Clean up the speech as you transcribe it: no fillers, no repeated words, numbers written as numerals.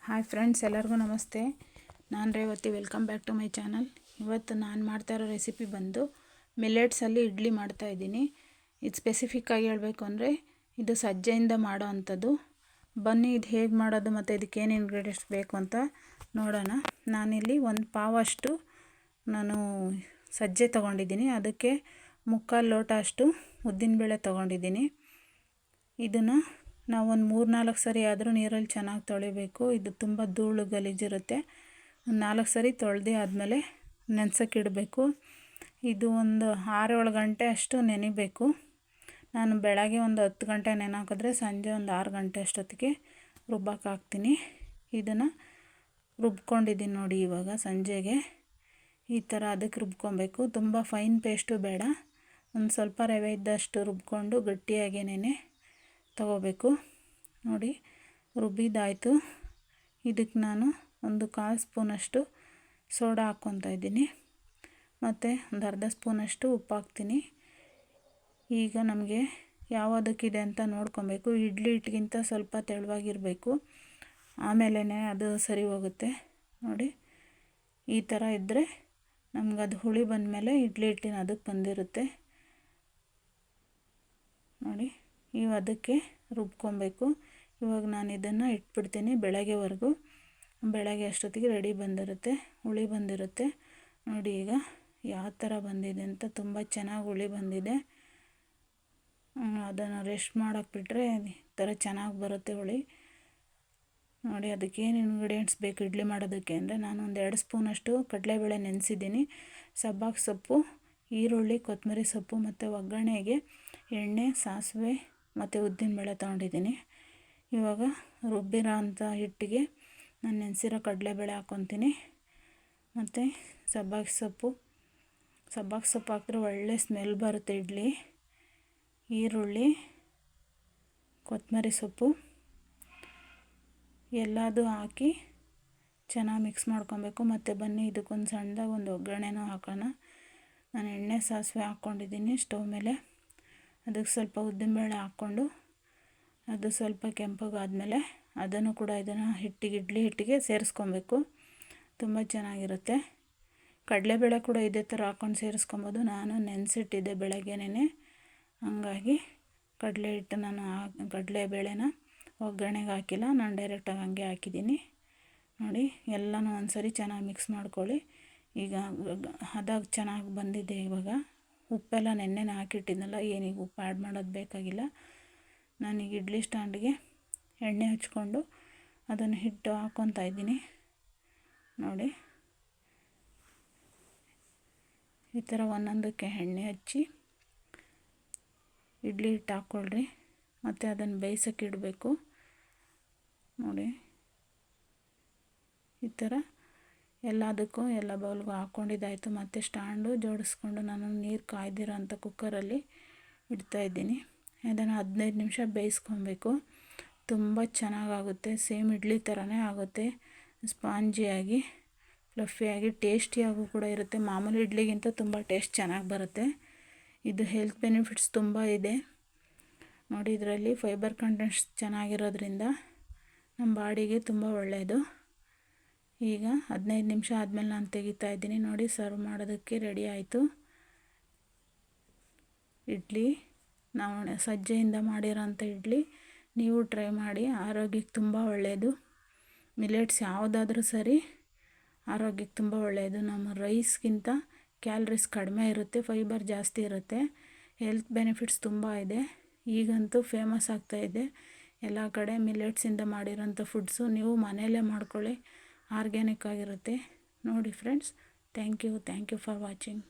Hi friends, ಎಲ್ಲರಿಗೂ ನಮಸ್ತೆ. ನಾನು Revathi. Welcome back to my channel. ಇವತ್ತು ನಾನು ಮಾಡ್ತಾ ಇರೋ ರೆಸಿಪಿ ಬಂದು ಮಿಲೆಟ್ಸಲ್ಲಿ ಇಡ್ಲಿ ಮಾಡ್ತಾಯಿದ್ದೀನಿ. ಇದು ಸ್ಪೆಸಿಫಿಕ್ಕಾಗಿ ಹೇಳಬೇಕು ಅಂದರೆ ಇದು ಸಜ್ಜೆಯಿಂದ ಮಾಡೋ ಅಂಥದ್ದು. ಬನ್ನಿ ಇದು ಹೇಗೆ ಮಾಡೋದು ಮತ್ತು ಇದಕ್ಕೇನು ಇಂಗ್ರೀಡಿಯೆಂಟ್ಸ್ ಬೇಕು ಅಂತ ನೋಡೋಣ. ನಾನಿಲ್ಲಿ ಒಂದು ಪಾವಷ್ಟು ನಾನು ಸಜ್ಜೆ ತೊಗೊಂಡಿದ್ದೀನಿ. ಅದಕ್ಕೆ 3/4 ಲೋಟ ಅಷ್ಟು ಉದ್ದಿನಬೇಳೆ ತೊಗೊಂಡಿದ್ದೀನಿ. ಇದನ್ನು ನಾವು ಒಂದು 3-4 ಸರಿ ಆದರೂ ನೀರಲ್ಲಿ ಚೆನ್ನಾಗಿ ತೊಳಿಬೇಕು. ಇದು ತುಂಬ ಧೂಳು ಗಲೀಜಿರುತ್ತೆ. ಒಂದು 4 ಸರಿ ತೊಳೆದು ಆದಮೇಲೆ ನೆನೆಸೋಕ್ಕಿಡಬೇಕು. ಇದು ಒಂದು 6-7 ಗಂಟೆ ಅಷ್ಟು ನೆನಿಬೇಕು. ನಾನು ಬೆಳಗ್ಗೆ ಒಂದು 10 ಗಂಟೆ ನೆನೆಹಾಕಿದ್ರೆ ಸಂಜೆ ಒಂದು 6 ಗಂಟೆ ಅಷ್ಟೊತ್ತಿಗೆ ರುಬ್ಬಕ್ಕೆ ಹಾಕ್ತೀನಿ. ಇದನ್ನು ರುಬ್ಕೊಂಡಿದ್ದೀನಿ ನೋಡಿ. ಇವಾಗ ಸಂಜೆಗೆ ಈ ಥರ ಅದಕ್ಕೆ ರುಬ್ಕೊಬೇಕು. ತುಂಬ ಫೈನ್ ಪೇಸ್ಟು ಬೇಡ, ಒಂದು ಸ್ವಲ್ಪ ರವೆ ಇದ್ದಷ್ಟು ರುಬ್ಕೊಂಡು ಗಟ್ಟಿಯಾಗೇನೆ ತಗೋಬೇಕು. ನೋಡಿ, ರುಬ್ಬಿದ್ದಾಯಿತು. ಇದಕ್ಕೆ ನಾನು ಒಂದು 1/4 ಸ್ಪೂನಷ್ಟು ಸೋಡಾ ಹಾಕ್ಕೊತಾ ಇದ್ದೀನಿ ಮತ್ತು ಒಂದು ಅರ್ಧ ಸ್ಪೂನಷ್ಟು ಉಪ್ಪು ಹಾಕ್ತೀನಿ. ಈಗ ನಮಗೆ ಯಾವುದಕ್ಕಿದೆ ಅಂತ ನೋಡ್ಕೊಬೇಕು. ಇಡ್ಲಿ ಹಿಟ್ಟಿಗಿಂತ ಸ್ವಲ್ಪ ತೆಳುವಾಗಿರಬೇಕು, ಆಮೇಲೆ ಅದು ಸರಿ ಹೋಗುತ್ತೆ. ನೋಡಿ, ಈ ಥರ ಇದ್ದರೆ ನಮಗದು ಹುಳಿ ಬಂದಮೇಲೆ ಇಡ್ಲಿ ಹಿಟ್ಟಿನ ಅದಕ್ಕೆ ಬಂದಿರುತ್ತೆ. ನೋಡಿ, ಅದಕ್ಕೆ ರುಬ್ಕೊಬೇಕು. ಇವಾಗ ನಾನು ಇದನ್ನು ಇಟ್ಬಿಡ್ತೀನಿ ಬೆಳಗ್ಗೆವರೆಗೂ. ಬೆಳಗ್ಗೆ ಅಷ್ಟೊತ್ತಿಗೆ ರೆಡಿ ಬಂದಿರುತ್ತೆ, ಹುಳಿ ಬಂದಿರುತ್ತೆ. ನೋಡಿ ಈಗ ಯಾವ ಥರ ಬಂದಿದೆ ಅಂತ. ತುಂಬ ಚೆನ್ನಾಗಿ ಹುಳಿ ಬಂದಿದೆ. ಅದನ್ನು ರೆಸ್ಟ್ ಮಾಡೋಕ್ಕೆ ಬಿಟ್ಟರೆ ಈ ಥರ ಚೆನ್ನಾಗಿ ಬರುತ್ತೆ ಹುಳಿ. ನೋಡಿ, ಅದಕ್ಕೇನು ಇಂಗ್ರೀಡಿಯೆಂಟ್ಸ್ ಬೇಕು ಇಡ್ಲಿ ಮಾಡೋದಕ್ಕೆ ಅಂದರೆ ನಾನು ಒಂದು 2 ಸ್ಪೂನಷ್ಟು ಕಡಲೆಬೇಳೆ ನೆನೆಸಿದ್ದೀನಿ, ಸಬ್ಬಾಕ್ ಸೊಪ್ಪು, ಈರುಳ್ಳಿ, ಕೊತ್ತಂಬರಿ ಸೊಪ್ಪು ಮತ್ತು ಒಗ್ಗರಣೆಗೆ ಎಣ್ಣೆ, ಸಾಸಿವೆ ಮತ್ತು ಉದ್ದಿನಬೇಳೆ ತೊಗೊಂಡಿದ್ದೀನಿ. ಇವಾಗ ರುಬ್ಬಿರೋ ಅಂಥ ಹಿಟ್ಟಿಗೆ ನಾನು ನೆನೆಸಿರೋ ಕಡಲೆಬೇಳೆ ಹಾಕ್ಕೊತೀನಿ ಮತ್ತು ಸಬ್ಬಾಕ್ ಸೊಪ್ಪು ಹಾಕಿದ್ರೆ ಒಳ್ಳೆ ಸ್ಮೆಲ್ ಬರುತ್ತೆ ಇಡ್ಲಿ. ಈರುಳ್ಳಿ, ಕೊತ್ತಂಬರಿ ಸೊಪ್ಪು ಎಲ್ಲದೂ ಹಾಕಿ ಚೆನ್ನಾಗಿ ಮಿಕ್ಸ್ ಮಾಡ್ಕೊಬೇಕು. ಮತ್ತು ಬನ್ನಿ ಇದಕ್ಕೊಂದು ಸಣ್ಣದಾಗಿ ಒಂದು ಒಗ್ಗರಣೆನೂ ಹಾಕೋಣ. ನಾನು ಎಣ್ಣೆ, ಸಾಸಿವೆ ಹಾಕ್ಕೊಂಡಿದ್ದೀನಿ ಸ್ಟವ್ ಮೇಲೆ. ಅದಕ್ಕೆ ಸ್ವಲ್ಪ ಉದ್ದಿನಬೇಳೆ ಹಾಕ್ಕೊಂಡು ಅದು ಸ್ವಲ್ಪ ಕೆಂಪಗಾದಮೇಲೆ ಅದನ್ನು ಕೂಡ ಇದನ್ನು ಇಡ್ಲಿ ಹಿಟ್ಟಿಗೆ ಸೇರಿಸ್ಕೊಬೇಕು. ತುಂಬ ಚೆನ್ನಾಗಿರುತ್ತೆ. ಕಡಲೆಬೇಳೆ ಕೂಡ ಇದೇ ಥರ ಹಾಕ್ಕೊಂಡು ಸೇರಿಸ್ಕೊಬೋದು. ನಾನು ನೆನೆಸಿಟ್ಟಿದ್ದೆ ಬೆಳಗ್ಗೆನೇ, ಹಂಗಾಗಿ ಕಡಲೆಬೇಳೆನ ಒಗ್ಗರಣೆಗೆ ಹಾಕಿಲ್ಲ, ನಾನು ಡೈರೆಕ್ಟಾಗಿ ಹಂಗೆ ಹಾಕಿದ್ದೀನಿ. ನೋಡಿ, ಎಲ್ಲನೂ ಒಂದು ಸರಿ ಚೆನ್ನಾಗಿ ಮಿಕ್ಸ್ ಮಾಡ್ಕೊಳ್ಳಿ. ಈಗ ಅದಾಗ ಚೆನ್ನಾಗಿ ಬಂದಿದೆ. ಇವಾಗ ಉಪ್ಪೆಲ್ಲ ನೆನ್ನೆನೇ ಹಾಕಿಟ್ಟಿದ್ನಲ್ಲ, ಏನೀಗ ಉಪ್ಪು ಆ್ಯಡ್ ಮಾಡೋದು ಬೇಕಾಗಿಲ್ಲ. ನಾನೀಗ ಇಡ್ಲಿ ಸ್ಟ್ಯಾಂಡ್ಗೆ ಎಣ್ಣೆ ಹಚ್ಕೊಂಡು ಅದನ್ನು ಹಿಟ್ಟು ಹಾಕ್ಕೊತಾ ಇದ್ದೀನಿ. ನೋಡಿ, ಈ ಥರ ಒಂದೊಂದಕ್ಕೆ ಎಣ್ಣೆ ಹಚ್ಚಿ ಇಡ್ಲಿ ಹಿಟ್ಟು ಹಾಕ್ಕೊಳ್ರಿ ಮತ್ತು ಅದನ್ನು ಬೇಯಿಸೋಕ್ಕೆ ಇಡಬೇಕು. ನೋಡಿ, ಈ ಥರ ಎಲ್ಲದಕ್ಕೂ ಎಲ್ಲ ಬೌಲ್ಗೂ ಹಾಕ್ಕೊಂಡಿದ್ದಾಯಿತು. ಮತ್ತು ಸ್ಟ್ಯಾಂಡು ಜೋಡಿಸ್ಕೊಂಡು ನಾನು ನೀರು ಕಾಯ್ದಿರೋ ಅಂಥ ಕುಕ್ಕರಲ್ಲಿ ಇಡ್ತಾಯಿದ್ದೀನಿ. ಅದನ್ನು 15 ನಿಮಿಷ ಬೇಯಿಸ್ಕೊಬೇಕು. ತುಂಬ ಚೆನ್ನಾಗಾಗುತ್ತೆ. ಸೇಮ್ ಇಡ್ಲಿ ಥರನೇ ಆಗುತ್ತೆ, ಸ್ಪಾಂಜಿಯಾಗಿ, ಫ್ಲಫಿಯಾಗಿ, ಟೇಸ್ಟಿಯಾಗೂ ಕೂಡ ಇರುತ್ತೆ. ಮಾಮೂಲಿ ಇಡ್ಲಿಗಿಂತ ತುಂಬ ಟೇಸ್ಟ್ ಚೆನ್ನಾಗಿ ಬರುತ್ತೆ. ಇದು ಹೆಲ್ತ್ ಬೆನಿಫಿಟ್ಸ್ ತುಂಬ ಇದೆ. ನೋಡಿ, ಇದರಲ್ಲಿ ಫೈಬರ್ ಕಂಟೆಂಟ್ಸ್ ಚೆನ್ನಾಗಿರೋದ್ರಿಂದ ನಮ್ಮ ಬಾಡಿಗೆ ತುಂಬ ಒಳ್ಳೆಯದು. ಈಗ 15 ನಿಮಿಷ ಆದಮೇಲೆ ನಾನು ತೆಗಿತಾ ಇದ್ದೀನಿ. ನೋಡಿ, ಸರ್ವ್ ಮಾಡೋದಕ್ಕೆ ರೆಡಿ ಆಯಿತು. ಇಡ್ಲಿ, ನಾವು ಸಜ್ಜೆಯಿಂದ ಮಾಡಿರೋಂಥ ಇಡ್ಲಿ ನೀವು ಟ್ರೈ ಮಾಡಿ. ಆರೋಗ್ಯಕ್ಕೆ ತುಂಬ ಒಳ್ಳೆಯದು. ಮಿಲೆಟ್ಸ್ ಯಾವುದಾದ್ರೂ ಸರಿ ಆರೋಗ್ಯಕ್ಕೆ ತುಂಬ ಒಳ್ಳೆಯದು. ನಮ್ಮ ರೈಸ್ಗಿಂತ ಕ್ಯಾಲರೀಸ್ ಕಡಿಮೆ ಇರುತ್ತೆ, ಫೈಬರ್ ಜಾಸ್ತಿ ಇರುತ್ತೆ. ಹೆಲ್ತ್ ಬೆನಿಫಿಟ್ಸ್ ತುಂಬ ಇದೆ. ಈಗಂತೂ ಫೇಮಸ್ ಆಗ್ತಾಯಿದೆ ಎಲ್ಲ ಕಡೆ ಮಿಲೆಟ್ಸಿಂದ ಮಾಡಿರೋಂಥ ಫುಡ್ಸು. ನೀವು ಮನೆಯಲ್ಲೇ ಮಾಡ್ಕೊಳ್ಳಿ, ಆರ್ಗ್ಯಾನಿಕ್ ಆಗಿರುತ್ತೆ. ನೋಡಿ friends, thank you for watching.